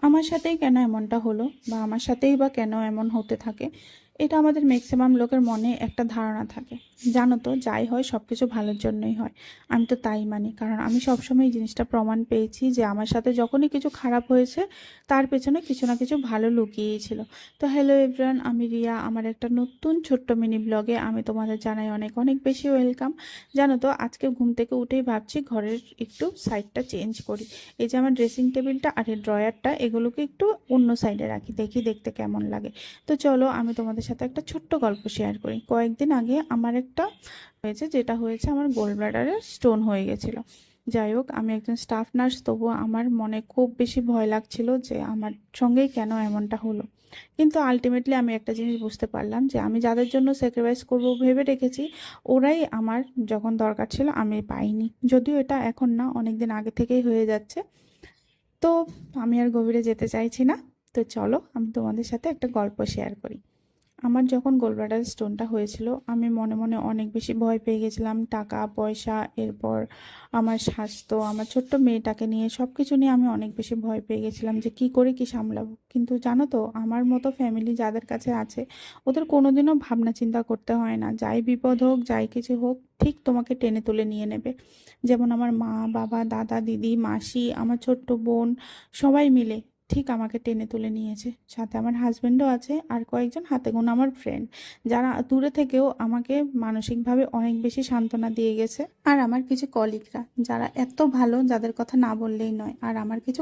আমার সাথেই কেন এমনটা হলো বা আমার সাথেই বা কেন এমন হতে থাকে, এটা আমাদের ম্যাক্সিমাম লোকের মনে একটা ধারণা থাকে। জানো তো, যাই হয় সব কিছু ভালোর জন্যই হয়। আমি তো তাই মানি, কারণ আমি সবসময় এই জিনিসটা প্রমাণ পেয়েছি যে আমার সাথে যখনই কিছু খারাপ হয়েছে তার পেছনে কিছু না কিছু ভালো লুকিয়েই ছিল। তো হ্যালো এভরিওয়ান, আমি রিয়া। আমার একটা নতুন ছোট্ট মিনি ব্লগে আমি তোমাদের জানাই অনেক অনেক বেশি ওয়েলকাম। জানো তো, আজকে ঘুম থেকে উঠেই ভাবছি ঘরের একটু সাইডটা চেঞ্জ করি। এই যে আমার ড্রেসিং টেবিলটা আর এই ড্রয়ারটা, এগুলোকে একটু অন্য সাইডে রাখি, দেখি দেখতে কেমন লাগে। তো চলো আমি তোমাদের সাথে একটা ছোট্ট গল্প শেয়ার করি। কয়েকদিন আগে আমার একটা হয়েছে, যেটা হয়েছে আমার গোল ব্লাডারে স্টোন হয়ে গেছিল। যাই হোক, আমি একজন স্টাফ নার্স, তবুও আমার মনে খুব বেশি ভয় লাগছিল যে আমার সঙ্গেই কেন এমনটা হলো। কিন্তু আলটিমেটলি আমি একটা জিনিস বুঝতে পারলাম যে আমি যাদের জন্য স্যাক্রিফাইস করব ভেবে রেখেছি, ওরাই আমার যখন দরকার ছিল আমি পাইনি। যদিও এটা এখন না, অনেক দিন আগে থেকেই হয়ে যাচ্ছে। তো আমি আর গভীরে যেতে চাইছি না। তো চলো আমি তোমাদের সাথে একটা গল্প শেয়ার করি। আমার যখন গোলব্লাডার স্টোনটা হয়েছিল, আমি মনে মনে অনেক বেশি ভয় পেয়ে গেছিলাম। টাকা পয়সা, এরপর আমার স্বাস্থ্য, আমার ছোট্ট মেয়েটাকে নিয়ে সব কিছু নিয়ে আমি অনেক বেশি ভয় পেয়ে গেছিলাম যে কি করে কি সামলাবো। কিন্তু জানো তো, আমার মতো ফ্যামিলি যাদের কাছে আছে, ওদের কোনোদিনও ভাবনা চিন্তা করতে হয় না। যাই বিপদ হোক, যাই কিছু হোক, ঠিক তোমাকে টেনে তুলে নিয়ে নেবে। যেমন আমার মা, বাবা, দাদা, দিদি, মাসি, আমার ছোট্ট বোন, সবাই মিলে ঠিক আমাকে টেনে তুলে নিয়েছে। সাথে আমার হাজবেন্ডও আছে, আর কয়েকজন হাতে গোনা আমার ফ্রেন্ড, যারা দূরে থেকেও আমাকে মানসিকভাবে অনেক বেশি সান্ত্বনা দিয়ে গেছে। আর আমার কিছু কলিগরা, যারা এত ভালো, যাদের কথা না বললেই নয়। আর আমার কিছু